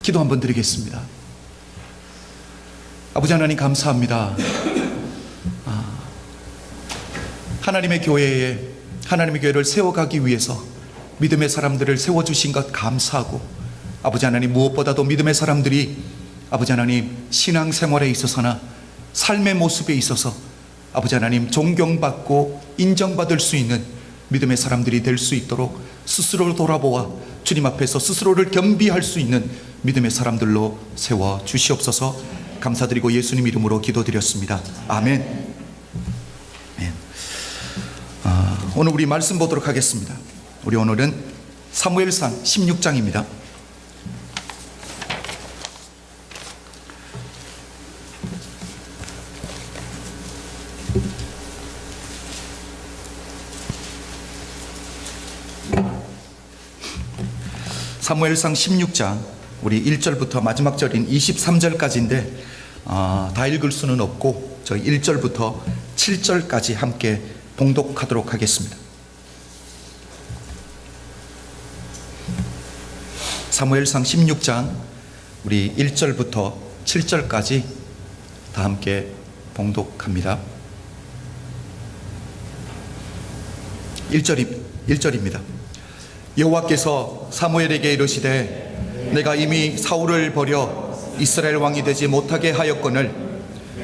기도 한번 드리겠습니다. 아버지 하나님 감사합니다. 하나님의 교회를 세워가기 위해서 믿음의 사람들을 세워주신 것 감사하고, 아버지 하나님 무엇보다도 믿음의 사람들이 아버지 하나님 신앙생활에 있어서나 삶의 모습에 있어서 아버지 하나님 존경받고 인정받을 수 있는 믿음의 사람들이 될 수 있도록 스스로를 돌아보아 주님 앞에서 스스로를 겸비할 수 있는 믿음의 사람들로 세워 주시옵소서. 감사드리고 예수님 이름으로 기도드렸습니다. 아멘. 오늘 우리 말씀 보도록 하겠습니다. 우리 오늘은 사무엘상 16장입니다. 사무엘상 16장 우리 1절부터 마지막 절인 23절까지인데 다 읽을 수는 없고 저희 1절부터 7절까지 함께 봉독하도록 하겠습니다. 사무엘상 16장 우리 1절부터 7절까지 다 함께 봉독합니다. 1절입니다. 여호와께서 사무엘에게 이르시되 내가 이미 사울을 버려 이스라엘 왕이 되지 못하게 하였거늘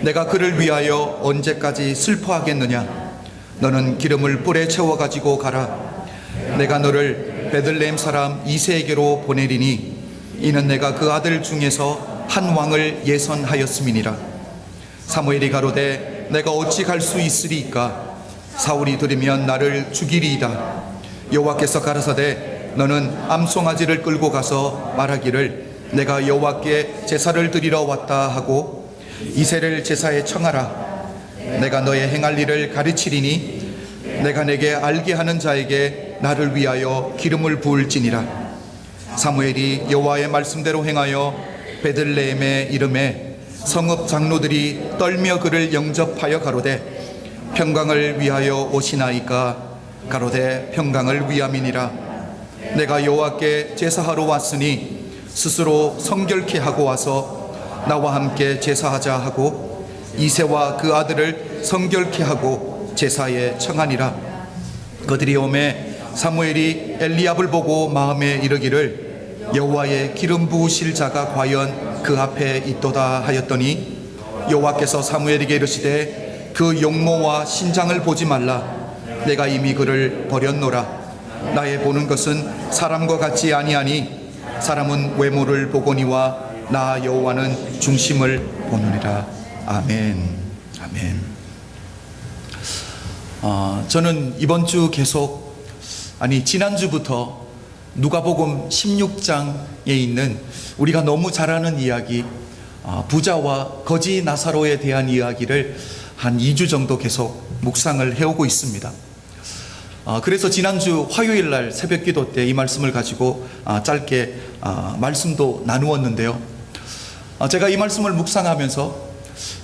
내가 그를 위하여 언제까지 슬퍼하겠느냐. 너는 기름을 뿔에 채워 가지고 가라. 내가 너를 베들레헴 사람 이새에게로 보내리니 이는 내가 그 아들 중에서 한 왕을 예선하였음이니라. 사무엘이 가로되 내가 어찌 갈 수 있으리이까. 사울이 들으면 나를 죽이리이다. 여호와께서 가라사대 너는 암송아지를 끌고 가서 말하기를 내가 여호와께 제사를 드리러 왔다 하고 이새를 제사에 청하라. 내가 너의 행할 일을 가르치리니 내가 내게 알게 하는 자에게 나를 위하여 기름을 부을지니라. 사무엘이 여호와의 말씀대로 행하여 베들레헴의 이름에 성읍 장로들이 떨며 그를 영접하여 가로되 평강을 위하여 오시나이까. 가로되 평강을 위함이니라. 내가 여호와께 제사하러 왔으니 스스로 성결케 하고 와서 나와 함께 제사하자 하고 이새와 그 아들을 성결케 하고 제사에 청하니라. 그들이 오매 사무엘이 엘리압을 보고 마음에 이르기를 여호와의 기름 부으실 자가 과연 그 앞에 있도다 하였더니 여호와께서 사무엘에게 이르시되 그 용모와 신장을 보지 말라. 내가 이미 그를 버렸노라. 나의 보는 것은 사람과 같지 아니하니 사람은 외모를 보거니와 나 여호와는 중심을 보느니라. 아멘. 아멘. 저는 이번 주 계속 지난주부터 누가복음 16장에 있는 우리가 너무 잘 아는 이야기, 부자와 거지 나사로에 대한 이야기를 한 2주 정도 계속 묵상을 해오고 있습니다. 그래서 지난주 화요일 날 새벽 기도 때 이 말씀을 가지고 짧게 말씀도 나누었는데요. 제가 이 말씀을 묵상하면서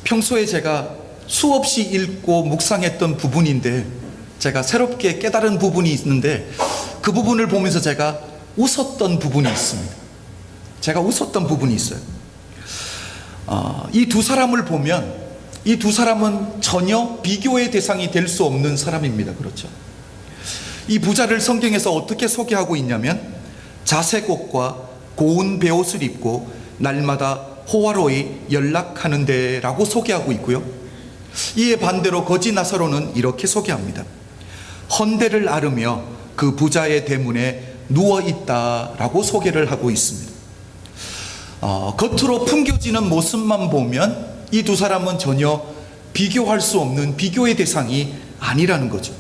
평소에 제가 수없이 읽고 묵상했던 부분인데 제가 새롭게 깨달은 부분이 있는데 그 부분을 보면서 제가 웃었던 부분이 있습니다. 제가 웃었던 부분이 있어요. 이 두 사람을 보면 이 두 사람은 전혀 비교의 대상이 될 수 없는 사람입니다. 그렇죠? 이 부자를 성경에서 어떻게 소개하고 있냐면 자색 옷과 고운 베옷을 입고 날마다 호화로이 연락하는 데라고 소개하고 있고요. 이에 반대로 거지 나사로는 이렇게 소개합니다. 헌대를 앓으며 그 부자의 대문에 누워있다라고 소개를 하고 있습니다. 겉으로 풍겨지는 모습만 보면 이 두 사람은 전혀 비교할 수 없는 비교의 대상이 아니라는 거죠.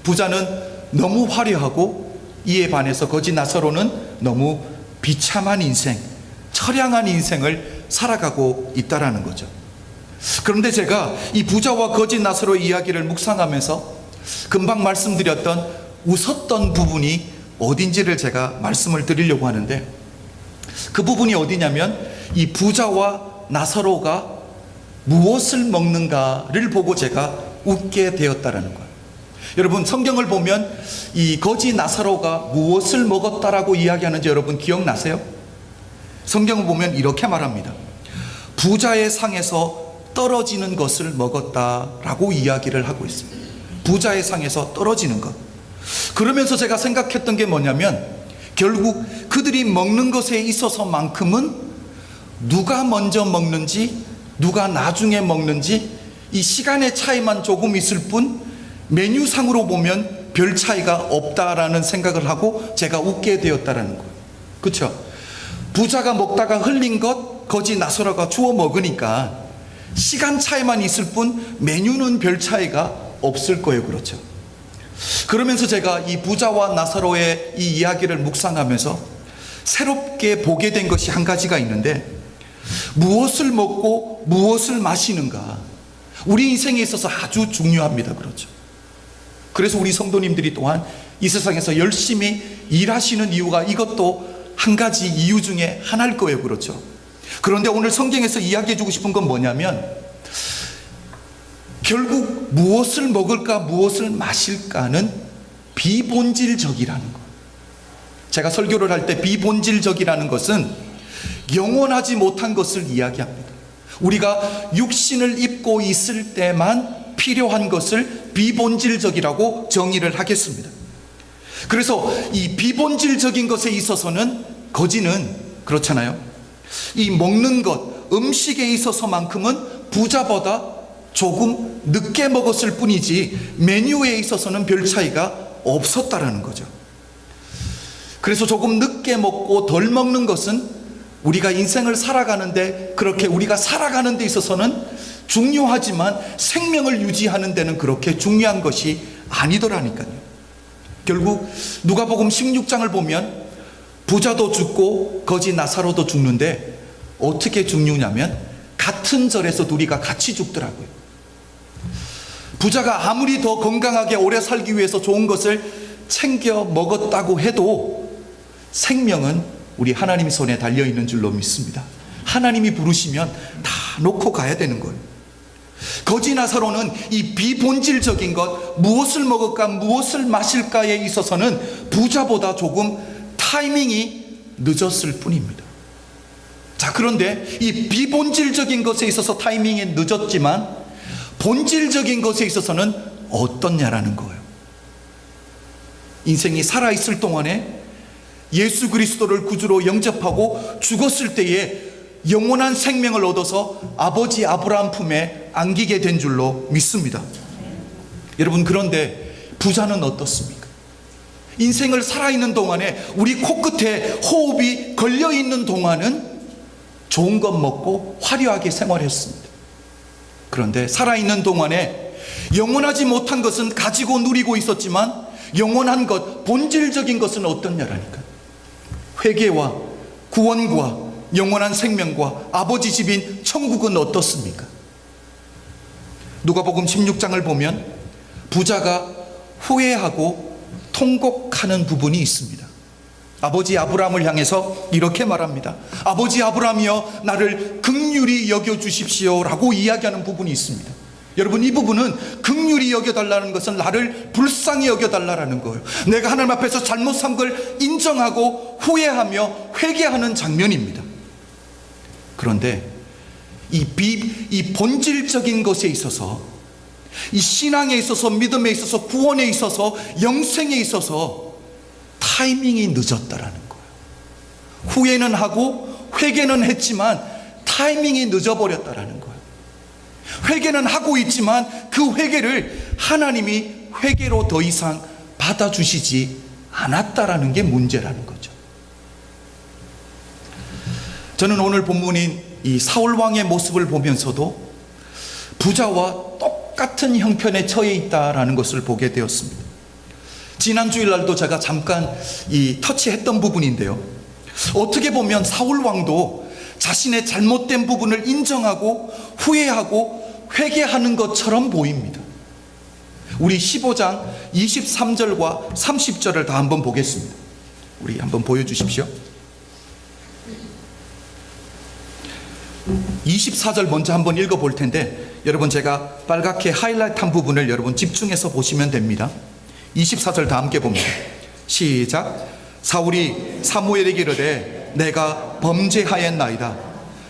부자는 너무 화려하고 이에 반해서 거지 나사로는 너무 비참한 인생, 처량한 인생을 살아가고 있다라는 거죠. 그런데 제가 이 부자와 거지 나사로의 이야기를 묵상하면서 금방 말씀드렸던 웃었던 부분이 어딘지를 제가 말씀을 드리려고 하는데, 그 부분이 어디냐면 이 부자와 나사로가 무엇을 먹는가를 보고 제가 웃게 되었다라는 거예요. 여러분, 성경을 보면 이 거지 나사로가 무엇을 먹었다라고 이야기하는지 여러분 기억나세요? 성경을 보면 이렇게 말합니다. 부자의 상에서 떨어지는 것을 먹었다라고 이야기를 하고 있습니다. 부자의 상에서 떨어지는 것. 그러면서 제가 생각했던 게 뭐냐면, 결국 그들이 먹는 것에 있어서만큼은 누가 먼저 먹는지, 누가 나중에 먹는지 이 시간의 차이만 조금 있을 뿐 메뉴상으로 보면 별 차이가 없다라는 생각을 하고 제가 웃게 되었다라는 거예요. 그렇죠? 부자가 먹다가 흘린 것 거지 나사로가 주워 먹으니까 시간 차이만 있을 뿐 메뉴는 별 차이가 없을 거예요. 그렇죠? 그러면서 제가 이 부자와 나사로의 이 이야기를 묵상하면서 새롭게 보게 된 것이 한 가지가 있는데, 무엇을 먹고 무엇을 마시는가, 우리 인생에 있어서 아주 중요합니다. 그렇죠? 그래서 우리 성도님들이 또한 이 세상에서 열심히 일하시는 이유가 이것도 한 가지 이유 중에 하나일 거예요. 그렇죠? 그런데 오늘 성경에서 이야기해 주고 싶은 건 뭐냐면, 결국 무엇을 먹을까 무엇을 마실까는 비본질적이라는 것. 제가 설교를 할 때 비본질적이라는 것은 영원하지 못한 것을 이야기합니다. 우리가 육신을 입고 있을 때만 필요한 것을 비본질적이라고 정의를 하겠습니다. 그래서 이 비본질적인 것에 있어서는 거지는 그렇잖아요. 이 먹는 것, 음식에 있어서만큼은 부자보다 조금 늦게 먹었을 뿐이지 메뉴에 있어서는 별 차이가 없었다라는 거죠. 그래서 조금 늦게 먹고 덜 먹는 것은 우리가 인생을 살아가는데, 그렇게 우리가 살아가는 데 있어서는 중요하지만 생명을 유지하는 데는 그렇게 중요한 것이 아니더라니까요. 결국 누가복음 16장을 보면 부자도 죽고 거지 나사로도 죽는데 어떻게 죽느냐면 같은 절에서 둘이가 같이 죽더라고요. 부자가 아무리 더 건강하게 오래 살기 위해서 좋은 것을 챙겨 먹었다고 해도 생명은 우리 하나님 손에 달려있는 줄로 믿습니다. 하나님이 부르시면 다 놓고 가야 되는 거예요. 거지 나사로는 이 비본질적인 것, 무엇을 먹을까 무엇을 마실까에 있어서는 부자보다 조금 타이밍이 늦었을 뿐입니다. 자, 그런데 이 비본질적인 것에 있어서 타이밍이 늦었지만 본질적인 것에 있어서는 어떻냐라는 거예요. 인생이 살아있을 동안에 예수 그리스도를 구주로 영접하고 죽었을 때에 영원한 생명을 얻어서 아버지 아브라함 품에 안기게 된 줄로 믿습니다. 여러분, 그런데 부자는 어떻습니까? 인생을 살아있는 동안에 우리 코끝에 호흡이 걸려있는 동안은 좋은 것 먹고 화려하게 생활했습니다. 그런데 살아있는 동안에 영원하지 못한 것은 가지고 누리고 있었지만 영원한 것, 본질적인 것은 어떻냐라니까. 회개와 구원과 영원한 생명과 아버지 집인 천국은 어떻습니까? 누가복음 16장을 보면 부자가 후회하고 통곡하는 부분이 있습니다. 아버지 아브라함을 향해서 이렇게 말합니다. 아버지 아브라함이여, 나를 긍휼히 여겨주십시오 라고 이야기하는 부분이 있습니다. 여러분, 이 부분은 긍휼히 여겨달라는 것은 나를 불쌍히 여겨달라는 거예요. 내가 하나님 앞에서 잘못 산 걸 인정하고 후회하며 회개하는 장면입니다. 그런데 이 본질적인 것에 있어서, 이 신앙에 있어서, 믿음에 있어서, 구원에 있어서, 영생에 있어서 타이밍이 늦었다라는 거예요. 후회는 하고 회개는 했지만 타이밍이 늦어버렸다라는 거예요. 회개는 하고 있지만 그 회개를 하나님이 회개로 더 이상 받아주시지 않았다라는 게 문제라는 거죠. 저는 오늘 본문인 이 사울 왕의 모습을 보면서도 부자와 똑같은 형편에 처해 있다라는 것을 보게 되었습니다. 지난 주일날도 제가 잠깐 터치했던 부분인데요, 어떻게 보면 사울 왕도 자신의 잘못된 부분을 인정하고 후회하고 회개하는 것처럼 보입니다. 우리 15장 23절과 30절을 다 한번 보겠습니다. 우리 한번 보여주십시오. 24절 먼저 한번 읽어볼 텐데, 여러분, 제가 빨갛게 하이라이트한 부분을 여러분 집중해서 보시면 됩니다. 24절 다 함께 봅니다. 시작. 사울이 사무엘에게 이르되 내가 범죄하였나이다.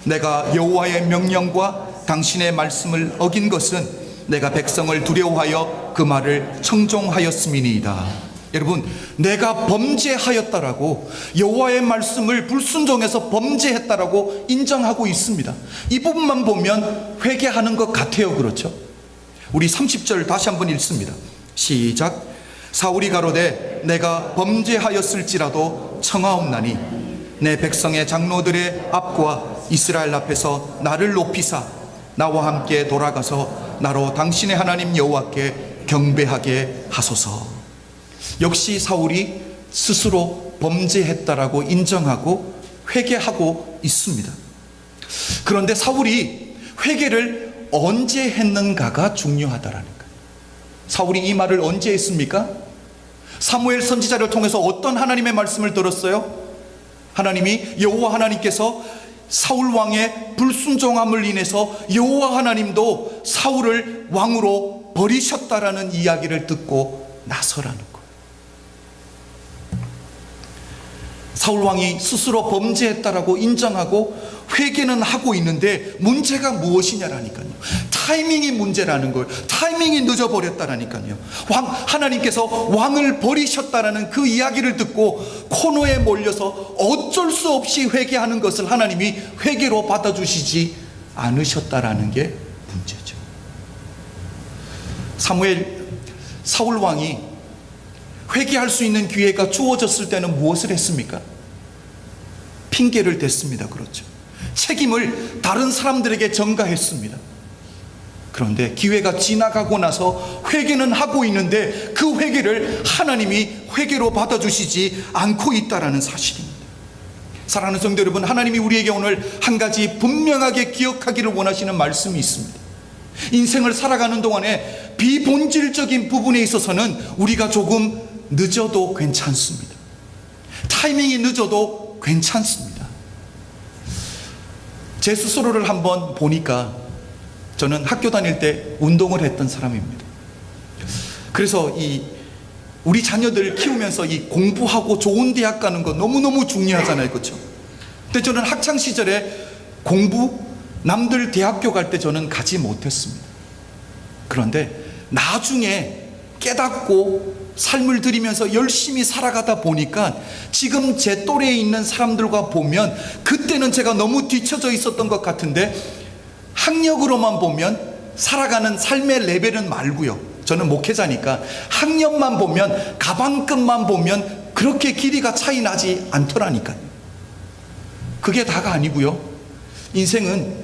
내가 여호와의 명령과 당신의 말씀을 어긴 것은 내가 백성을 두려워하여 그 말을 청종하였음이니이다. 여러분, 내가 범죄하였다라고, 여호와의 말씀을 불순종해서 범죄했다라고 인정하고 있습니다. 이 부분만 보면 회개하는 것 같아요. 그렇죠? 우리 30절 다시 한번 읽습니다. 시작. 사울이 가로되 내가 범죄하였을지라도 청하옵나니 내 백성의 장로들의 앞과 이스라엘 앞에서 나를 높이사 나와 함께 돌아가서 나로 당신의 하나님 여호와께 경배하게 하소서. 역시 사울이 스스로 범죄했다라고 인정하고 회개하고 있습니다. 그런데 사울이 회개를 언제 했는가가 중요하다라는 거예요. 사울이 이 말을 언제 했습니까? 사무엘 선지자를 통해서 어떤 하나님의 말씀을 들었어요? 하나님이, 여호와 하나님께서 사울 왕의 불순종함을 인해서 여호와 하나님도 사울을 왕으로 버리셨다라는 이야기를 듣고 나서라는 거예요. 사울 왕이 스스로 범죄했다라고 인정하고 회개는 하고 있는데 문제가 무엇이냐라니까요. 타이밍이 문제라는 걸, 타이밍이 늦어버렸다라니까요. 하나님께서 왕을 버리셨다라는 그 이야기를 듣고 코너에 몰려서 어쩔 수 없이 회개하는 것을 하나님이 회개로 받아주시지 않으셨다라는 게 문제죠. 사울 왕이 회개할 수 있는 기회가 주어졌을 때는 무엇을 했습니까? 핑계를 댔습니다. 그렇죠. 책임을 다른 사람들에게 전가했습니다. 그런데 기회가 지나가고 나서 회개는 하고 있는데 그 회개를 하나님이 회개로 받아주시지 않고 있다는 사실입니다. 사랑하는 성도 여러분, 하나님이 우리에게 오늘 한 가지 분명하게 기억하기를 원하시는 말씀이 있습니다. 인생을 살아가는 동안에 비본질적인 부분에 있어서는 우리가 조금 늦어도 괜찮습니다. 타이밍이 늦어도 괜찮습니다. 제 스스로를 한번 보니까 저는 학교 다닐 때 운동을 했던 사람입니다. 그래서 우리 자녀들 키우면서 이 공부하고 좋은 대학 가는 거 너무너무 중요하잖아요. 그렇죠? 근데 저는 학창 시절에 남들 대학교 갈 때 저는 가지 못했습니다. 그런데 나중에 깨닫고 삶을 들이면서 열심히 살아가다 보니까 지금 제 또래에 있는 사람들과 보면 그때는 제가 너무 뒤처져 있었던 것 같은데 학력으로만 보면 살아가는 삶의 레벨은 말고요. 저는 목회자니까 학력만 보면, 가방끈만 보면 그렇게 길이가 차이 나지 않더라니까요. 그게 다가 아니고요. 인생은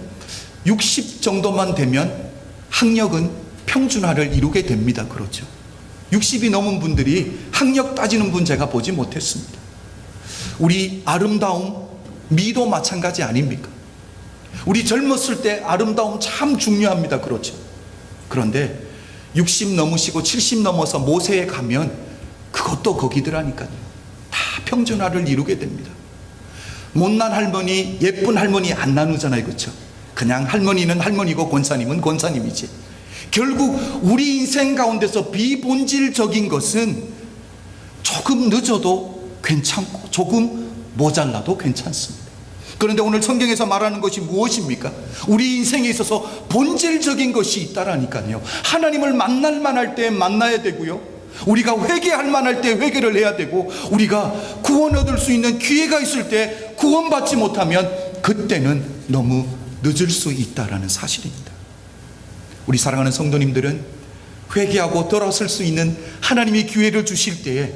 60 정도만 되면 학력은 평준화를 이루게 됩니다. 그렇죠? 60이 넘은 분들이 학력 따지는 분 제가 보지 못했습니다. 우리 아름다움, 미도 마찬가지 아닙니까? 우리 젊었을 때 아름다움 참 중요합니다. 그렇죠? 그런데 60 넘으시고 70 넘어서 모세에 가면 그것도 거기더라니까요. 다 평준화를 이루게 됩니다. 못난 할머니, 예쁜 할머니 안 나누잖아요. 그렇죠? 그냥 할머니는 할머니고 권사님은 권사님이지. 결국 우리 인생 가운데서 비본질적인 것은 조금 늦어도 괜찮고 조금 모자라도 괜찮습니다. 그런데 오늘 성경에서 말하는 것이 무엇입니까? 우리 인생에 있어서 본질적인 것이 있다라니까요. 하나님을 만날 만할 때 만나야 되고요, 우리가 회개할 만할 때 회개를 해야 되고, 우리가 구원 얻을 수 있는 기회가 있을 때 구원받지 못하면 그때는 너무 늦을 수 있다라는 사실입니다. 우리 사랑하는 성도님들은 회개하고 돌아설 수 있는 하나님이 기회를 주실 때에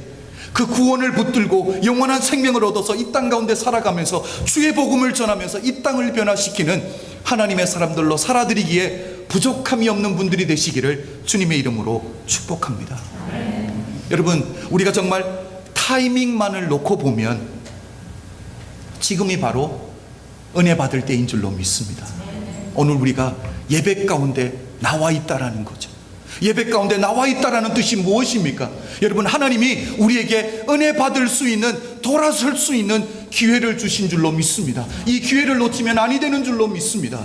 그 구원을 붙들고 영원한 생명을 얻어서 이 땅 가운데 살아가면서 주의 복음을 전하면서 이 땅을 변화시키는 하나님의 사람들로 살아드리기에 부족함이 없는 분들이 되시기를 주님의 이름으로 축복합니다. 여러분, 우리가 정말 타이밍만을 놓고 보면 지금이 바로 은혜 받을 때인 줄로 믿습니다. 오늘 우리가 예배 가운데 나와 있다라는 거죠. 예배 가운데 나와 있다라는 뜻이 무엇입니까? 여러분, 하나님이 우리에게 은혜 받을 수 있는, 돌아설 수 있는 기회를 주신 줄로 믿습니다. 이 기회를 놓치면 아니 되는 줄로 믿습니다.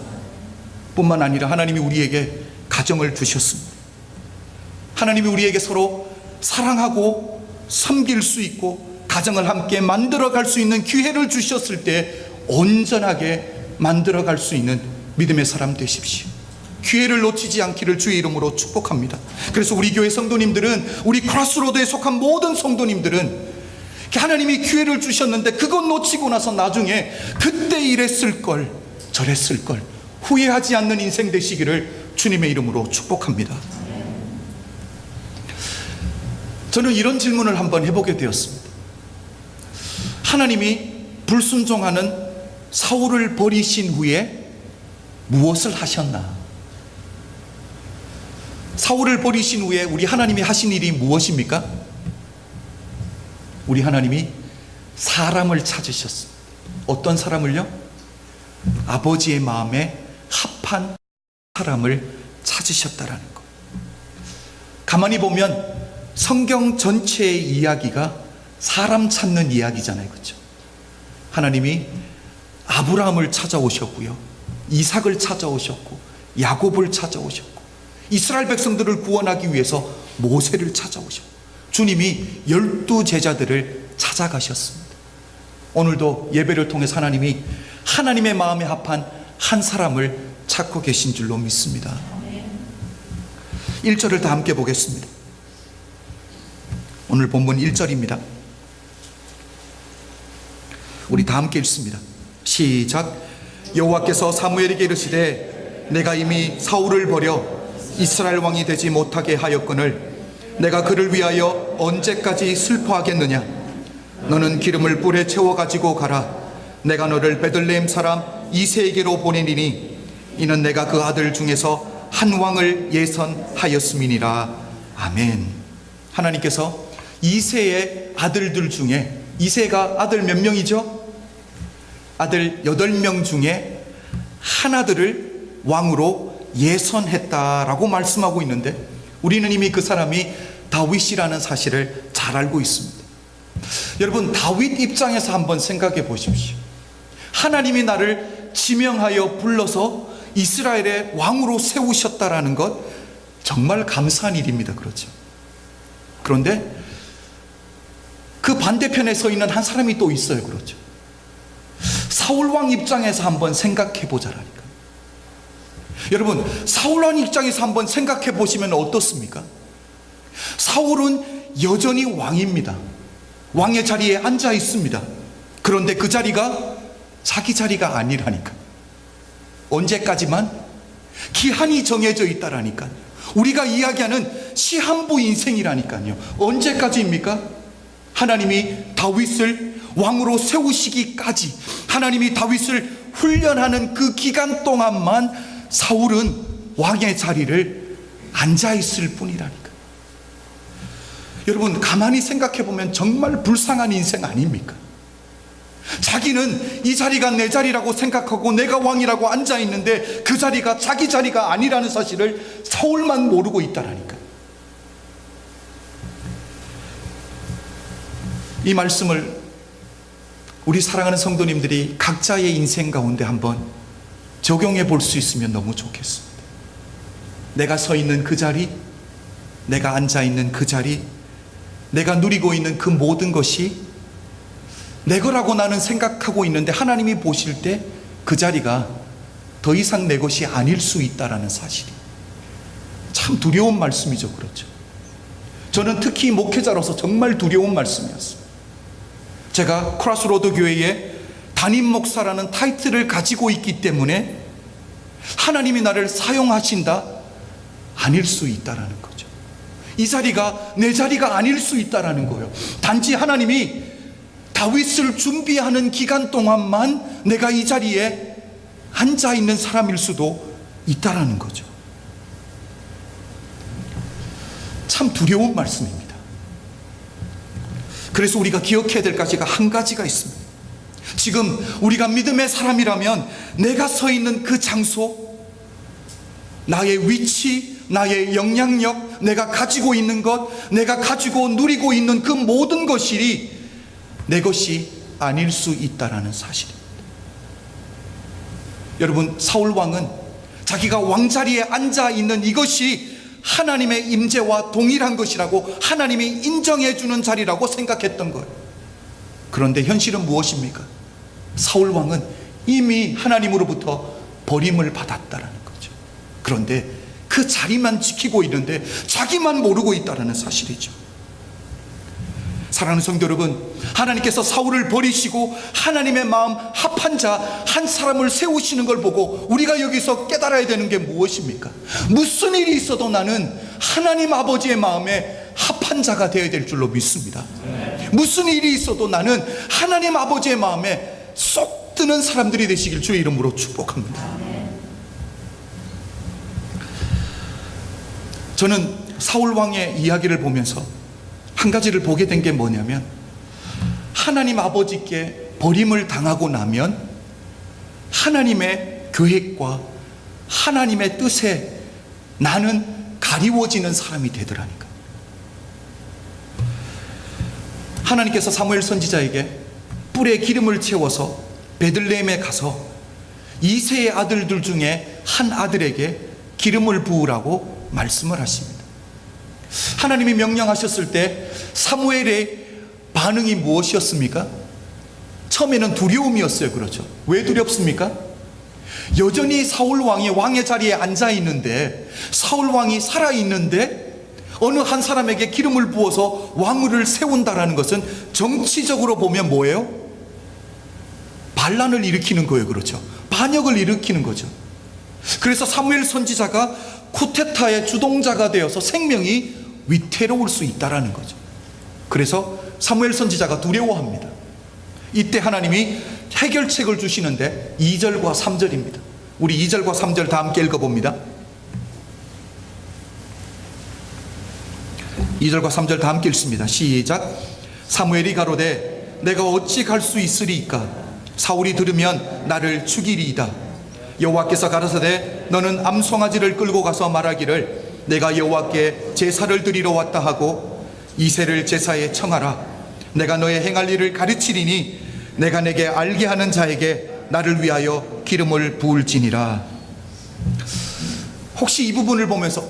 뿐만 아니라 하나님이 우리에게 가정을 주셨습니다. 하나님이 우리에게 서로 사랑하고 섬길 수 있고 가정을 함께 만들어 갈 수 있는 기회를 주셨을 때 온전하게 만들어 갈 수 있는 믿음의 사람 되십시오. 기회를 놓치지 않기를 주의 이름으로 축복합니다. 그래서 우리 교회 성도님들은, 우리 크로스로드에 속한 모든 성도님들은 하나님이 기회를 주셨는데 그것 놓치고 나서 나중에 그때 이랬을 걸 저랬을 걸 후회하지 않는 인생 되시기를 주님의 이름으로 축복합니다. 저는 이런 질문을 한번 해보게 되었습니다. 하나님이 불순종하는 사울을 버리신 후에 무엇을 하셨나? 사울을 버리신 후에 우리 하나님이 하신 일이 무엇입니까? 우리 하나님이 사람을 찾으셨습니다. 어떤 사람을요? 아버지의 마음에 합한 사람을 찾으셨다라는 것. 가만히 보면 성경 전체의 이야기가 사람 찾는 이야기잖아요, 그렇죠? 하나님이 아브라함을 찾아오셨고요, 이삭을 찾아오셨고, 야곱을 찾아오셨고, 이스라엘 백성들을 구원하기 위해서 모세를 찾아오셨고, 주님이 12 제자들을 찾아가셨습니다. 오늘도 예배를 통해 하나님이 하나님의 마음에 합한 한 사람을 찾고 계신 줄로 믿습니다. 1절을 다 함께 보겠습니다. 오늘 본문 1절입니다. 우리 다 함께 읽습니다. 시작. 여호와께서 사무엘에게 이르시되 내가 이미 사울을 버려 이스라엘 왕이 되지 못하게 하였거늘 내가 그를 위하여 언제까지 슬퍼하겠느냐? 너는 기름을 뿔에 채워 가지고 가라. 내가 너를 베들레헴 사람 이새에게로 보내리니 이는 내가 그 아들 중에서 한 왕을 예선하였음이니라. 아멘. 하나님께서 이새의 아들들 중에, 이새가 아들 몇 명이죠? 아들 8명 중에 하나들을 왕으로 예선했다라고 말씀하고 있는데, 우리는 이미 그 사람이 다윗이라는 사실을 잘 알고 있습니다. 여러분, 다윗 입장에서 한번 생각해 보십시오. 하나님이 나를 지명하여 불러서 이스라엘의 왕으로 세우셨다라는 것, 정말 감사한 일입니다. 그렇죠? 그런데 그 반대편에 서 있는 한 사람이 또 있어요. 그렇죠? 사울왕 입장에서 한번 생각해 보자라니까. 여러분, 사울왕 입장에서 한번 생각해 보시면 어떻습니까? 사울은 여전히 왕입니다. 왕의 자리에 앉아 있습니다. 그런데 그 자리가 자기 자리가 아니라니까. 언제까지만? 기한이 정해져 있다라니까. 우리가 이야기하는 시한부 인생이라니까요. 언제까지입니까? 하나님이 다윗을 왕으로 세우시기까지, 하나님이 다윗을 훈련하는 그 기간 동안만 사울은 왕의 자리를 앉아있을 뿐이라니까. 여러분, 가만히 생각해 보면 정말 불쌍한 인생 아닙니까? 자기는 이 자리가 내 자리라고 생각하고 내가 왕이라고 앉아있는데 그 자리가 자기 자리가 아니라는 사실을 사울만 모르고 있다라니까. 이 말씀을 우리 사랑하는 성도님들이 각자의 인생 가운데 한번 적용해 볼 수 있으면 너무 좋겠습니다. 내가 서 있는 그 자리, 내가 앉아 있는 그 자리, 내가 누리고 있는 그 모든 것이 내 거라고 나는 생각하고 있는데 하나님이 보실 때 그 자리가 더 이상 내 것이 아닐 수 있다라는 사실이 참 두려운 말씀이죠. 그렇죠? 저는 특히 목회자로서 정말 두려운 말씀이었습니다. 제가 크로스로드 교회에 담임 목사라는 타이틀을 가지고 있기 때문에 하나님이 나를 사용하신다? 아닐 수 있다라는 거죠. 이 자리가 내 자리가 아닐 수 있다라는 거예요. 단지 하나님이 다윗을 준비하는 기간 동안만 내가 이 자리에 앉아있는 사람일 수도 있다라는 거죠. 참 두려운 말씀입니다. 그래서 우리가 기억해야 될 가지가 한 가지가 있습니다. 지금 우리가 믿음의 사람이라면 내가 서 있는 그 장소, 나의 위치, 나의 영향력, 내가 가지고 있는 것, 내가 가지고 누리고 있는 그 모든 것이 내 것이 아닐 수 있다라는 사실입니다. 여러분, 사울 왕은 자기가 왕자리에 앉아 있는 이것이 하나님의 임재와 동일한 것이라고, 하나님이 인정해 주는 자리라고 생각했던 거예요. 그런데 현실은 무엇입니까? 사울 왕은 이미 하나님으로부터 버림을 받았다라는 거죠. 그런데 그 자리만 지키고 있는데 자기만 모르고 있다라는 사실이죠. 사랑하는 성도 여러분, 하나님께서 사울을 버리시고 하나님의 마음 합한 자 한 사람을 세우시는 걸 보고 우리가 여기서 깨달아야 되는 게 무엇입니까? 무슨 일이 있어도 나는 하나님 아버지의 마음에 합한 자가 되어야 될 줄로 믿습니다. 무슨 일이 있어도 나는 하나님 아버지의 마음에 쏙 드는 사람들이 되시길 주의 이름으로 축복합니다. 저는 사울 왕의 이야기를 보면서 한 가지를 보게 된 게 뭐냐면, 하나님 아버지께 버림을 당하고 나면 하나님의 계획과 하나님의 뜻에 나는 가리워지는 사람이 되더라니까. 하나님께서 사무엘 선지자에게 뿔에 기름을 채워서 베들레헴에 가서 이새의 아들들 중에 한 아들에게 기름을 부으라고 말씀을 하십니다. 하나님이 명령하셨을 때 사무엘의 반응이 무엇이었습니까? 처음에는 두려움이었어요. 그렇죠? 왜 두렵습니까? 여전히 사울 왕이 왕의 자리에 앉아 있는데, 사울 왕이 살아 있는데 어느 한 사람에게 기름을 부어서 왕을 세운다라는 것은 정치적으로 보면 뭐예요? 반란을 일으키는 거예요. 그렇죠? 반역을 일으키는 거죠. 그래서 사무엘 선지자가 쿠데타의 주동자가 되어서 생명이 위태로울 수 있다라는 거죠. 그래서 사무엘 선지자가 두려워합니다. 이때 하나님이 해결책을 주시는데 2절과 3절입니다. 우리 2절과 3절 다 함께 읽어봅니다. 2절과 3절 다 함께 읽습니다. 시작. 사무엘이 가로되 내가 어찌 갈 수 있으리이까? 사울이 들으면 나를 죽이리이다. 여호와께서 가라사대 너는 암송아지를 끌고 가서 말하기를 내가 여호와께 제사를 드리러 왔다 하고 이새를 제사에 청하라. 내가 너의 행할 일을 가르치리니 내가 내게 알게 하는 자에게 나를 위하여 기름을 부을지니라. 혹시 이 부분을 보면서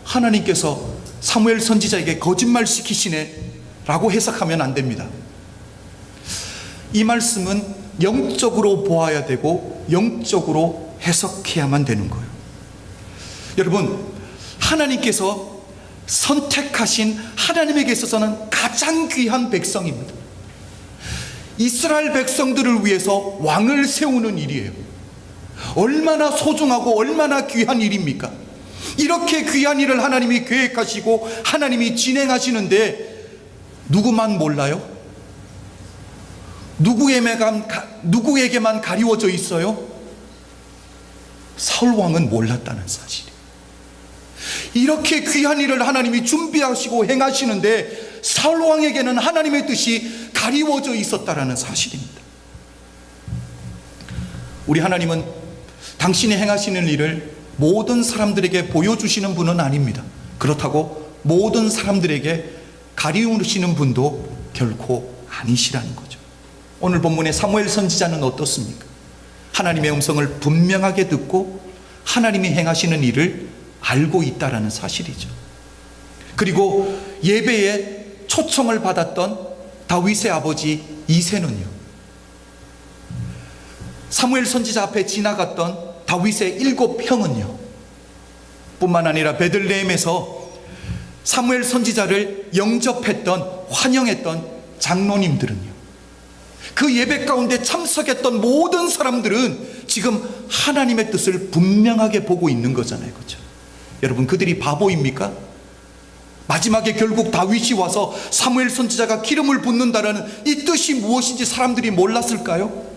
하나님께서 사무엘 선지자에게 거짓말 시키시네 라고 해석하면 안 됩니다. 이 말씀은 영적으로 보아야 되고 영적으로 해석해야만 되는 거예요. 여러분, 하나님께서 선택하신 하나님에게 있어서는 가장 귀한 백성입니다. 이스라엘 백성들을 위해서 왕을 세우는 일이에요. 얼마나 소중하고 얼마나 귀한 일입니까? 이렇게 귀한 일을 하나님이 계획하시고 하나님이 진행하시는데 누구만 몰라요? 누구에게만 가리워져 있어요? 사울 왕은 몰랐다는 사실이에요. 이렇게 귀한 일을 하나님이 준비하시고 행하시는데 사울 왕에게는 하나님의 뜻이 가리워져 있었다라는 사실입니다. 우리 하나님은 당신이 행하시는 일을 모든 사람들에게 보여주시는 분은 아닙니다. 그렇다고 모든 사람들에게 가리우시는 분도 결코 아니시라는 거죠. 오늘 본문의 사무엘 선지자는 어떻습니까? 하나님의 음성을 분명하게 듣고 하나님이 행하시는 일을 알고 있다라는 사실이죠. 그리고 예배에 초청을 받았던 다윗의 아버지 이새는요, 사무엘 선지자 앞에 지나갔던 다윗의 7형은요, 뿐만 아니라 베들레헴에서 사무엘 선지자를 영접했던, 환영했던 장로님들은요, 그 예배 가운데 참석했던 모든 사람들은 지금 하나님의 뜻을 분명하게 보고 있는 거잖아요. 그렇죠? 여러분, 그들이 바보입니까? 마지막에 결국 다윗이 와서 사무엘 선지자가 기름을 붓는다라는 이 뜻이 무엇인지 사람들이 몰랐을까요?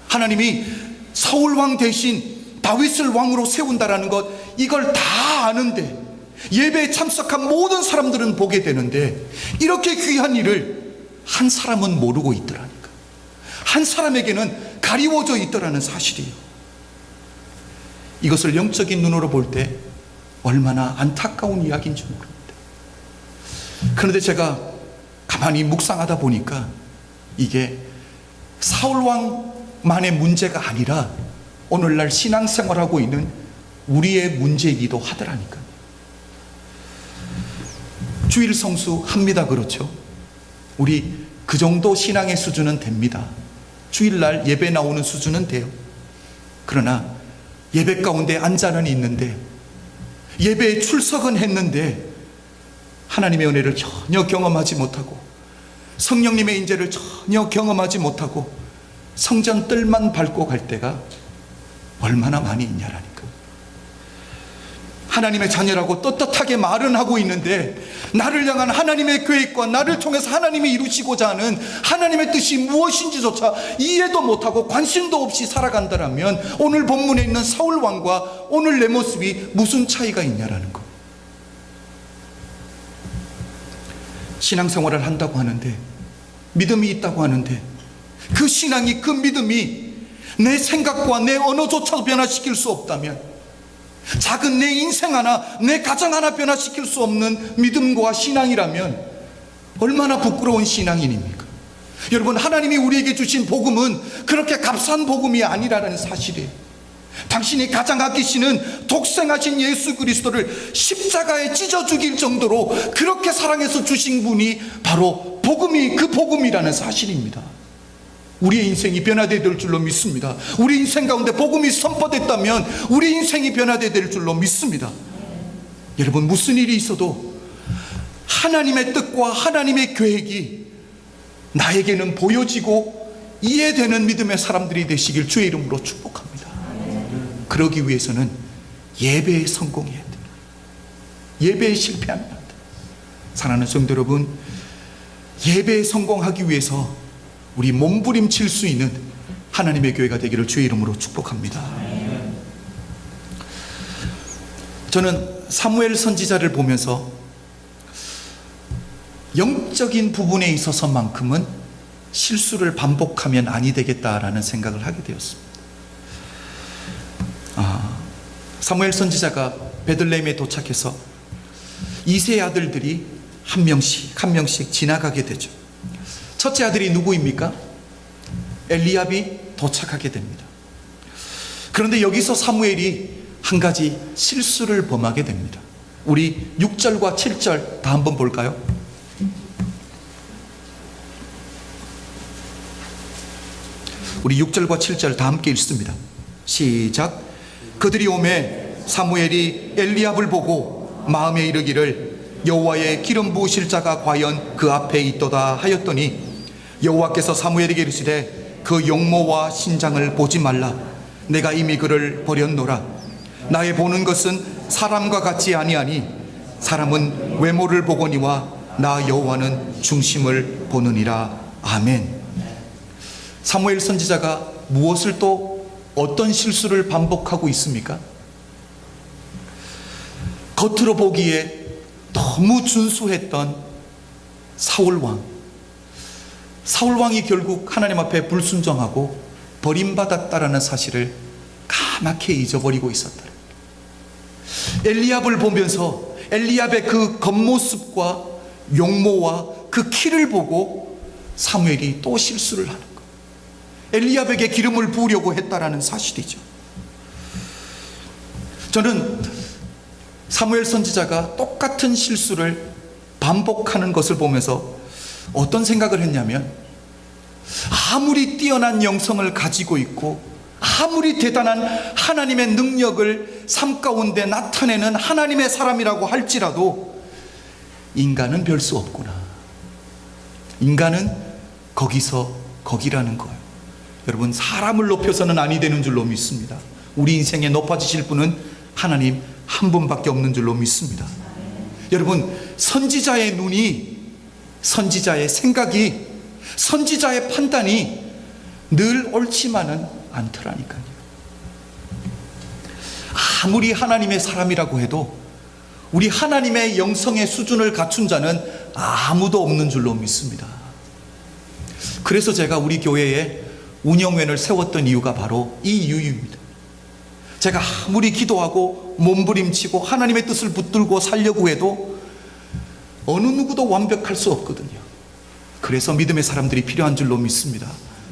하나님이 사울 왕 대신 다윗을 왕으로 세운다라는 것, 이걸 다 아는데 예배에 참석한 모든 사람들은 보게 되는데 이렇게 귀한 일을 한 사람은 모르고 있더라니까. 한 사람에게는 가리워져 있더라는 사실이에요. 이것을 영적인 눈으로 볼 때 얼마나 안타까운 이야기인 줄 모릅니다. 그런데 제가 가만히 묵상하다 보니까 이게 사울왕만의 문제가 아니라 오늘날 신앙생활하고 있는 우리의 문제이기도 하더라니까요. 주일 성수 합니다. 그렇죠? 우리 그 정도 신앙의 수준은 됩니다. 주일날 예배 나오는 수준은 돼요. 그러나 예배 가운데 앉아는 있는데, 예배에 출석은 했는데 하나님의 은혜를 전혀 경험하지 못하고 성령님의 인재를 전혀 경험하지 못하고 성전 뜰만 밟고 갈 때가 얼마나 많이 있냐라니까. 하나님의 자녀라고 떳떳하게 말은 하고 있는데 나를 향한 하나님의 계획과 나를 통해서 하나님이 이루시고자 하는 하나님의 뜻이 무엇인지조차 이해도 못하고 관심도 없이 살아간다면 오늘 본문에 있는 사울 왕과 오늘 내 모습이 무슨 차이가 있냐라는 거. 신앙생활을 한다고 하는데, 믿음이 있다고 하는데, 그 신앙이, 그 믿음이 내 생각과 내 언어조차 변화시킬 수 없다면, 작은 내 인생 하나, 내 가정 하나 변화시킬 수 없는 믿음과 신앙이라면 얼마나 부끄러운 신앙인입니까? 여러분, 하나님이 우리에게 주신 복음은 그렇게 값싼 복음이 아니라는 사실이에요. 당신이 가장 아끼시는 독생하신 예수 그리스도를 십자가에 찢어 죽일 정도로 그렇게 사랑해서 주신 분이 바로 복음이, 그 복음이라는 사실입니다. 우리의 인생이 변화되어야 될 줄로 믿습니다. 우리 인생 가운데 복음이 선포됐다면 우리 인생이 변화되어야 될 줄로 믿습니다. 여러분, 무슨 일이 있어도 하나님의 뜻과 하나님의 계획이 나에게는 보여지고 이해되는 믿음의 사람들이 되시길 주의 이름으로 축복합니다. 그러기 위해서는 예배에 성공해야 돼요. 예배에 실패하면 안 돼요. 사랑하는 성도 여러분, 예배에 성공하기 위해서 우리 몸부림칠 수 있는 하나님의 교회가 되기를 주의 이름으로 축복합니다. 저는 사무엘 선지자를 보면서 영적인 부분에 있어서만큼은 실수를 반복하면 아니 되겠다라는 생각을 하게 되었습니다. 사무엘 선지자가 베들레헴에 도착해서 이세 아들들이 한 명씩 지나가게 되죠. 첫째 아들이 누구입니까? 엘리압이 도착하게 됩니다. 그런데 여기서 사무엘이 한 가지 실수를 범하게 됩니다. 우리 6절과 7절 다 한번 볼까요? 우리 6절과 7절 다 함께 읽습니다. 시작. 그들이 오매 사무엘이 엘리압을 보고 마음에 이르기를 여호와의 기름 부으실 자가 과연 그 앞에 있도다 하였더니 여호와께서 사무엘에게 이르시되 그 용모와 신장을 보지 말라. 내가 이미 그를 버렸노라. 나의 보는 것은 사람과 같지 아니하니 사람은 외모를 보거니와 나 여호와는 중심을 보느니라. 아멘. 사무엘 선지자가 무엇을 또 어떤 실수를 반복하고 있습니까? 겉으로 보기에 너무 준수했던 사울왕. 사울왕이 결국 하나님 앞에 불순종하고 버림받았다라는 사실을 까맣게 잊어버리고 있었다. 엘리압을 보면서 엘리압의 그 겉모습과 용모와 그 키를 보고 사무엘이 또 실수를 하는 거예요. 엘리압에게 기름을 부으려고 했다라는 사실이죠. 저는 사무엘 선지자가 똑같은 실수를 반복하는 것을 보면서 어떤 생각을 했냐면, 아무리 뛰어난 영성을 가지고 있고 아무리 대단한 하나님의 능력을 삶 가운데 나타내는 하나님의 사람이라고 할지라도 인간은 별 수 없구나. 인간은 거기서 거기라는 거예요. 여러분, 사람을 높여서는 아니 되는 줄로 믿습니다. 우리 인생에 높아지실 분은 하나님 한 분밖에 없는 줄로 믿습니다. 여러분, 선지자의 눈이, 선지자의 생각이, 선지자의 판단이 늘 옳지만은 않더라니까요. 아무리 하나님의 사람이라고 해도 우리 하나님의 영성의 수준을 갖춘 자는 아무도 없는 줄로 믿습니다. 그래서 제가 우리 교회에 운영위원을 세웠던 이유가 바로 이 이유입니다. 제가 아무리 기도하고 몸부림치고 하나님의 뜻을 붙들고 살려고 해도 어느 누구도 완벽할 수 없거든요. 그래서 믿음의 사람들이 필요한 줄로 믿습니다.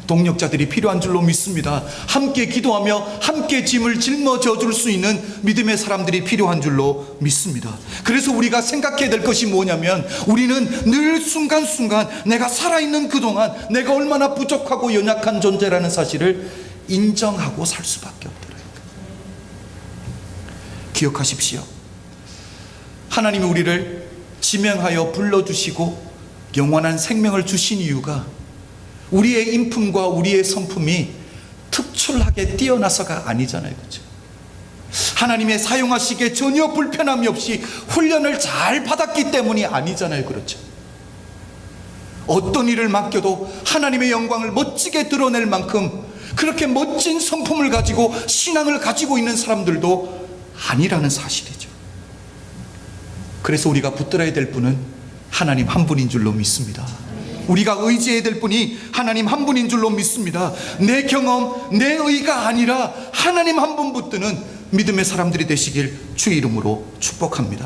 동력자들이 필요한 줄로 믿습니다. 함께 기도하며 함께 짐을 짊어져 줄 수 있는 믿음의 사람들이 필요한 줄로 믿습니다. 그래서 우리가 생각해야 될 것이 뭐냐면, 우리는 늘 순간순간 내가 살아있는 그동안 내가 얼마나 부족하고 연약한 존재라는 사실을 인정하고 살 수밖에 없더라고요. 기억하십시오. 하나님이 우리를 지명하여 불러주시고 영원한 생명을 주신 이유가 우리의 인품과 우리의 성품이 특출나게 뛰어나서가 아니잖아요. 그렇죠? 하나님의 사용하시기에 전혀 불편함이 없이 훈련을 잘 받았기 때문이 아니잖아요. 그렇죠? 어떤 일을 맡겨도 하나님의 영광을 멋지게 드러낼 만큼 그렇게 멋진 성품을 가지고 신앙을 가지고 있는 사람들도 아니라는 사실이죠. 그래서 우리가 붙들어야 될 분은 하나님 한 분인 줄로 믿습니다. 우리가 의지해야 될 분이 하나님 한 분인 줄로 믿습니다. 내 경험, 내 의가 아니라 하나님 한 분 붙드는 믿음의 사람들이 되시길 주의 이름으로 축복합니다.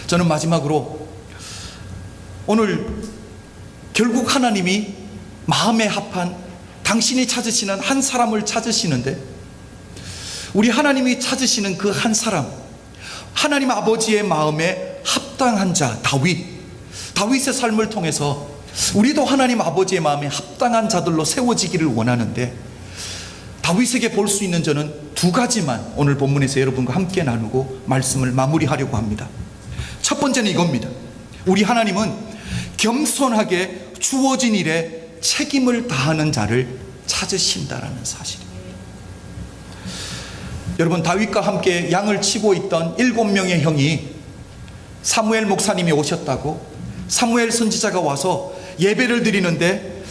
저는 마지막으로 오늘 결국 하나님이 마음에 합한, 당신이 찾으시는 한 사람을 찾으시는데, 우리 하나님이 찾으시는 그 한 사람, 하나님 아버지의 마음에 합당한 자 다윗의 삶을 통해서 우리도 하나님 아버지의 마음에 합당한 자들로 세워지기를 원하는데, 다윗에게 볼 수 있는 저는 두 가지만 오늘 본문에서 여러분과 함께 나누고 말씀을 마무리하려고 합니다. 첫 번째는 이겁니다. 우리 하나님은 겸손하게 주어진 일에 책임을 다하는 자를 찾으신다라는 사실입니다. 여러분, 다윗과 함께 양을 치고 있던 7명의 형이 사무엘 목사님이 오셨다고 사무엘 선지자가 와서 예배를 드리는데,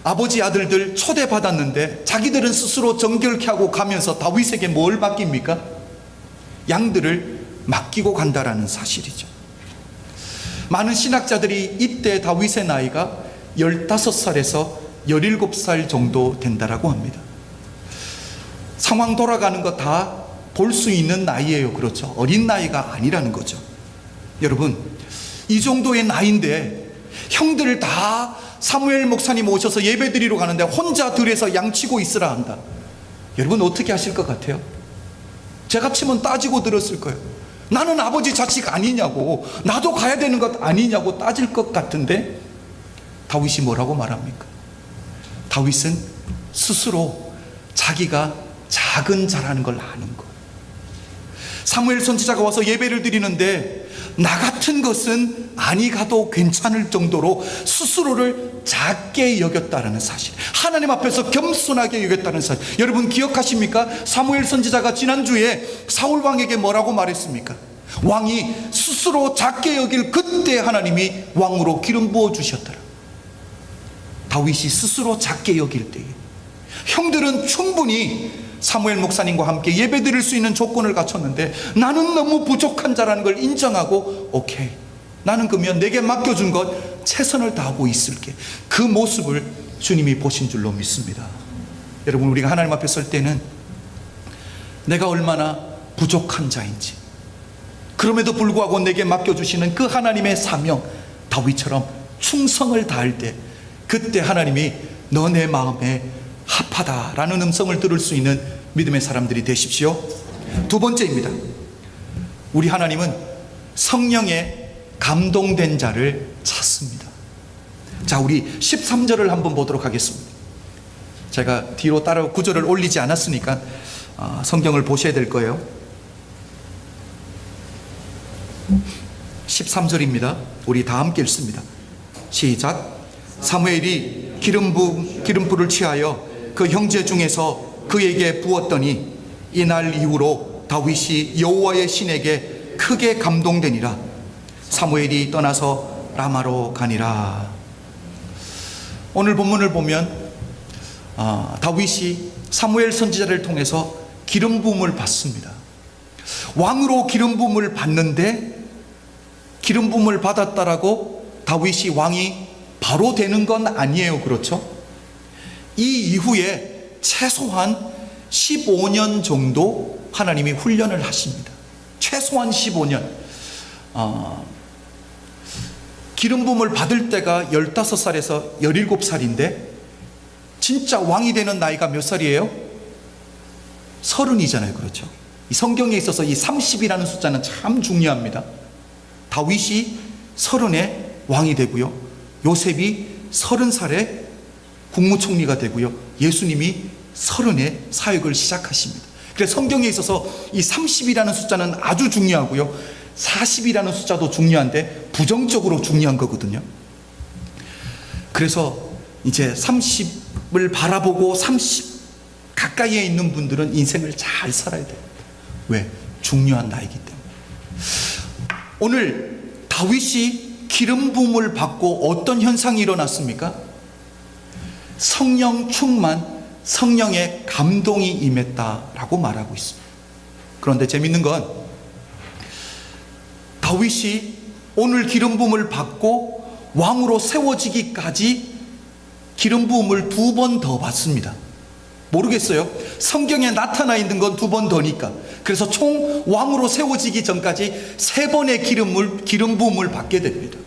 아버지 아들들 초대받았는데 자기들은 스스로 정결케 하고 가면서 다윗에게 뭘 맡깁니까? 양들을 맡기고 간다라는 사실이죠. 많은 신학자들이 이때 다윗의 나이가 15살에서 17살 정도 된다라고 합니다. 상황 돌아가는 거 다 볼 수 있는 나이예요. 그렇죠? 어린 나이가 아니라는 거죠. 여러분, 이 정도의 나이인데 형들 다 사무엘 목사님 오셔서 예배 드리러 가는데 혼자 들에서 양치고 있으라 한다. 여러분 어떻게 하실 것 같아요? 제가 치면 따지고 들었을 거예요. 나는 아버지 자식 아니냐고, 나도 가야 되는 것 아니냐고 따질 것 같은데, 다윗이 뭐라고 말합니까? 다윗은 스스로 자기가 작은 자라는 걸 아는 거예요. 사무엘 선지자가 와서 예배를 드리는데 나 같은 것은 아니 가도 괜찮을 정도로 스스로를 작게 여겼다는 사실, 하나님 앞에서 겸손하게 여겼다는 사실, 여러분 기억하십니까? 사무엘 선지자가 지난주에 사울 왕에게 뭐라고 말했습니까? 왕이 스스로 작게 여길 그때 하나님이 왕으로 기름 부어 주셨더라. 다윗이 스스로 작게 여길 때에 형들은 충분히 사무엘 목사님과 함께 예배 드릴 수 있는 조건을 갖췄는데, 나는 너무 부족한 자라는 걸 인정하고, 오케이, 나는 그러면 내게 맡겨준 것 최선을 다하고 있을게. 그 모습을 주님이 보신 줄로 믿습니다. 여러분, 우리가 하나님 앞에 설 때는 내가 얼마나 부족한 자인지, 그럼에도 불구하고 내게 맡겨주시는 그 하나님의 사명, 다윗처럼 충성을 다할 때, 그때 하나님이 너 내 마음에 합하다라는 음성을 들을 수 있는 믿음의 사람들이 되십시오. 두 번째입니다. 우리 하나님은 성령에 감동된 자를 찾습니다. 자, 우리 13절을 한번 보도록 하겠습니다. 제가 뒤로 따라 구절을 올리지 않았으니까 성경을 보셔야 될 거예요. 13절입니다. 우리 다 함께 읽습니다. 시작. 사무엘이 기름불을 취하여 그 형제 중에서 그에게 부었더니 이날 이후로 다윗이 여호와의 신에게 크게 감동되니라. 사무엘이 떠나서 라마로 가니라. 오늘 본문을 보면 다윗이 사무엘 선지자를 통해서 기름 부음을 받습니다. 왕으로 기름 부음을 받는데, 기름 부음을 받았다라고 다윗이 왕이 바로 되는 건 아니에요. 그렇죠? 이 이후에 최소한 15년 정도 하나님이 훈련을 ha십니다. 최소한 15년. 기름 부음을 받을 때가 15살에서 17살인데 진짜 왕이 되는 나이가 몇 살이에요? 30이잖아요. 그렇죠? 이 성경에 있어서 이 30이라는 숫자는 참 중요합니다. 다윗이 30에 왕이 되고요, 요셉이 30살에 국무총리가 되고요, 예수님이 30에 사역을 시작하십니다. 그래서 성경에 있어서 이 30이라는 숫자는 아주 중요하고요, 40이라는 숫자도 중요한데 부정적으로 중요한 거거든요. 그래서 이제 30을 바라보고 30 가까이에 있는 분들은 인생을 잘 살아야 돼요. 왜? 중요한 나이기 때문에. 오늘 다윗이 기름 부음을 받고 어떤 현상이 일어났습니까? 성령 충만, 성령의 감동이 임했다라고 말하고 있습니다. 그런데 재밌는 건 다윗이 오늘 기름 부음을 받고 왕으로 세워지기까지 기름 부음을 2번 더 받습니다. 모르겠어요. 성경에 나타나 있는 건 2번 더니까. 그래서 총 왕으로 세워지기 전까지 3번의 기름 부음을 받게 됩니다.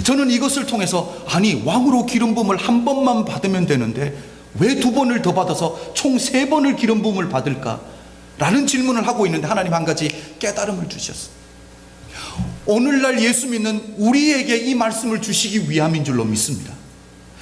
저는 이것을 통해서 아니 왕으로 기름 부음을 1번만 받으면 되는데 왜 2번을 더 받아서 총 3번을 기름 부음을 받을까? 라는 질문을 하고 있는데 하나님 한 가지 깨달음을 주셨어요. 오늘날 예수 믿는 우리에게 이 말씀을 주시기 위함인 줄로 믿습니다.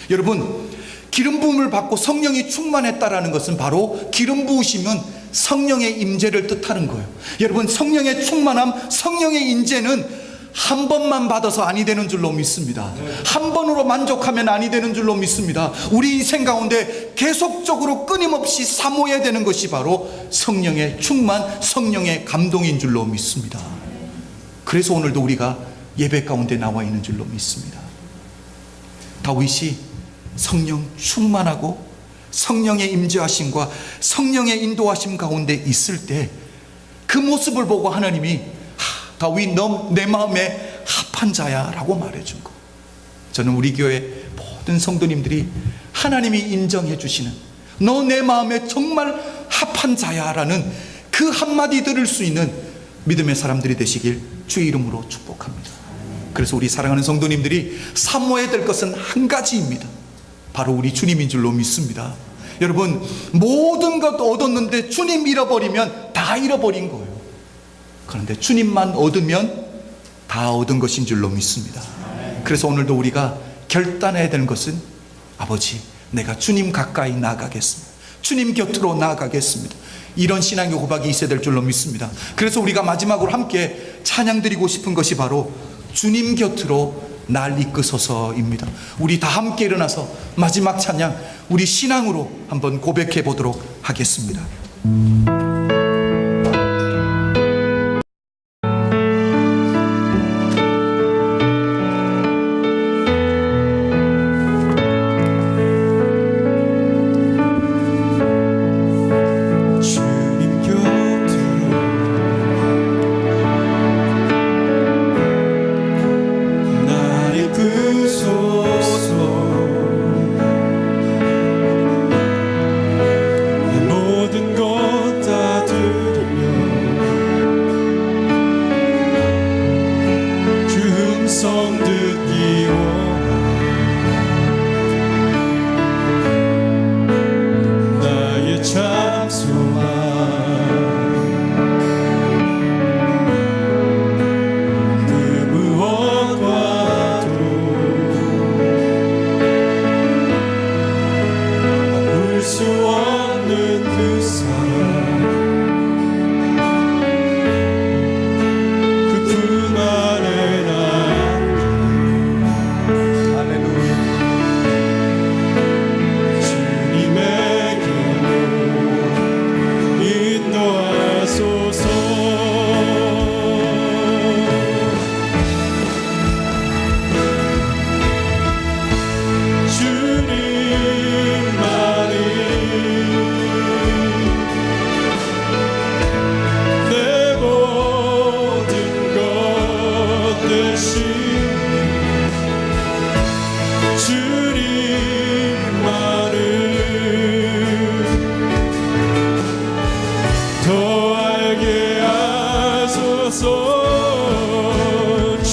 여러분, 기름 부음을 받고 성령이 충만했다라는 것은 바로 기름 부으심은 성령의 임재를 뜻하는 거예요. 여러분, 성령의 충만함, 성령의 임재는 한 번만 받아서 아니 되는 줄로 믿습니다. 한 번으로 만족하면 아니 되는 줄로 믿습니다. 우리 인생 가운데 계속적으로 끊임없이 사모해야 되는 것이 바로 성령의 충만, 성령의 감동인 줄로 믿습니다. 그래서 오늘도 우리가 예배 가운데 나와 있는 줄로 믿습니다. 다윗이 성령 충만하고 성령의 임재하심과 성령의 인도하심 가운데 있을 때 그 모습을 보고 하나님이 다윗 너 내 마음에 합한 자야 라고 말해준 거. 저는 우리 교회 모든 성도님들이 하나님이 인정해 주시는 너 내 마음에 정말 합한 자야 라는 그 한마디 들을 수 있는 믿음의 사람들이 되시길 주의 이름으로 축복합니다. 그래서 우리 사랑하는 성도님들이 사모해야 될 것은 한 가지입니다. 바로 우리 주님인 줄로 믿습니다. 여러분, 모든 것 얻었는데 주님 잃어버리면 다 잃어버린 거예요. 그런데 주님만 얻으면 다 얻은 것인 줄로 믿습니다. 그래서 오늘도 우리가 결단해야 되는 것은 아버지, 내가 주님 가까이 나아가겠습니다. 주님 곁으로 나아가겠습니다. 이런 신앙의 고백이 있어야 될 줄로 믿습니다. 그래서 우리가 마지막으로 함께 찬양드리고 싶은 것이 바로 주님 곁으로 날 이끄소서입니다. 우리 다 함께 일어나서 마지막 찬양 우리 신앙으로 한번 고백해 보도록 하겠습니다.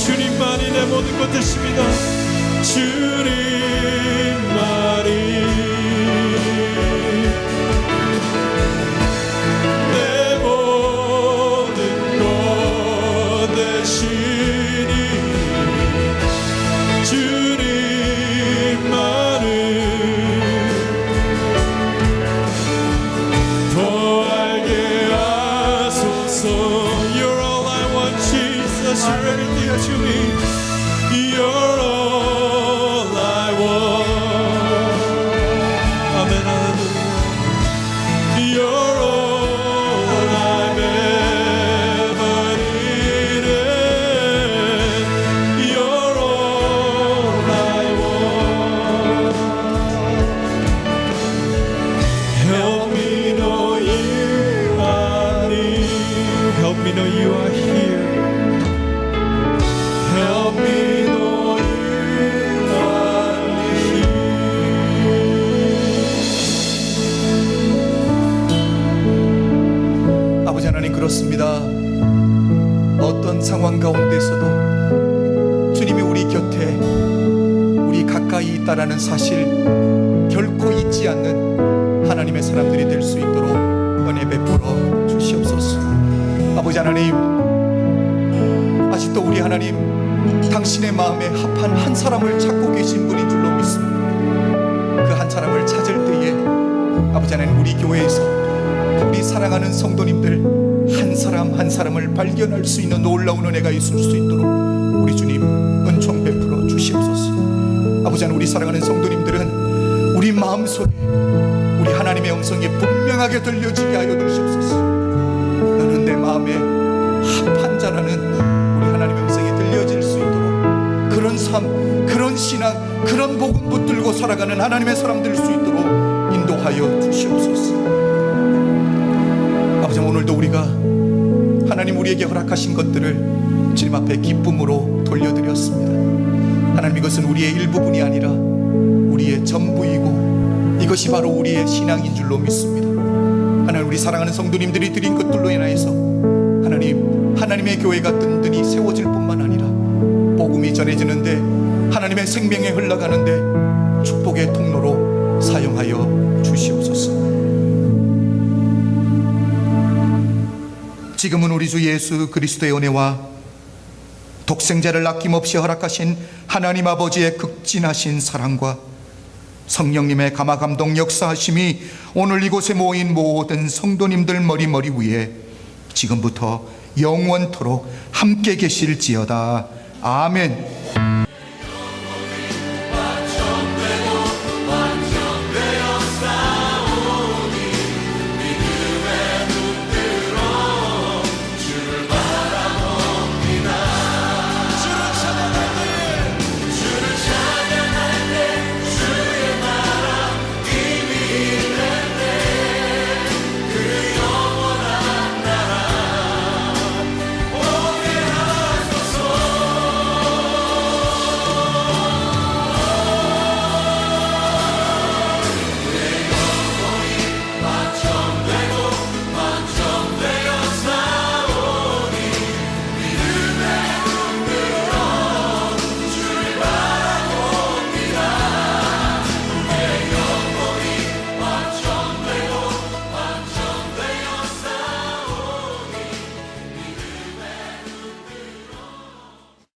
주님만이 내 모든 것 되십니다. 그렇습니다. 어떤 상황 가운데서도 주님이 우리 곁에 우리 가까이 있다라는 사실 결코 잊지 않는 하나님의 사람들이 될 수 있도록 은혜 베풀어 주시옵소서. 아버지 하나님, 아직도 우리 하나님 당신의 마음에 합한 한 사람을 찾고 계신 분인 줄로 믿습니다. 그 한 사람을 찾을 때에 아버지 하나님, 우리 교회에서 우리 사랑하는 성도님들 한 사람 한 사람을 발견할 수 있는 놀라운 은혜가 있을 수 있도록 우리 주님 은총 베풀어 주시옵소서. 아버지 하나님, 우리 사랑하는 성도님들은 우리 마음속에 우리 하나님의 음성이 분명하게 들려지게 하여 주시옵소서. 너는 내 마음에 합한 자라는 우리 하나님의 음성이 들려질 수 있도록 그런 삶, 그런 신앙, 그런 복음 붙들고 살아가는 하나님의 사람 될 수 있도록 인도하여 주시옵소서. 아버지, 오늘도 우리가 하나님 우리에게 허락하신 것들을 주님 앞에 기쁨으로 돌려드렸습니다. 하나님, 이것은 우리의 일부분이 아니라 우리의 전부이고 이것이 바로 우리의 신앙인 줄로 믿습니다. 하나님, 우리 사랑하는 성도님들이 드린 것들로 인하여서 하나님의 교회가 든든히 세워질 뿐만 아니라 복음이 전해지는데 하나님의 생명에 흘러가는데 축복의 통로로 사용하여 주시옵소서. 지금은 우리 주 예수 그리스도의 은혜와 독생자를 아낌없이 허락하신 하나님 아버지의 극진하신 사랑과 성령님의 감화감동 역사하심이 오늘 이곳에 모인 모든 성도님들 머리 위에 지금부터 영원토록 함께 계실지어다. 아멘.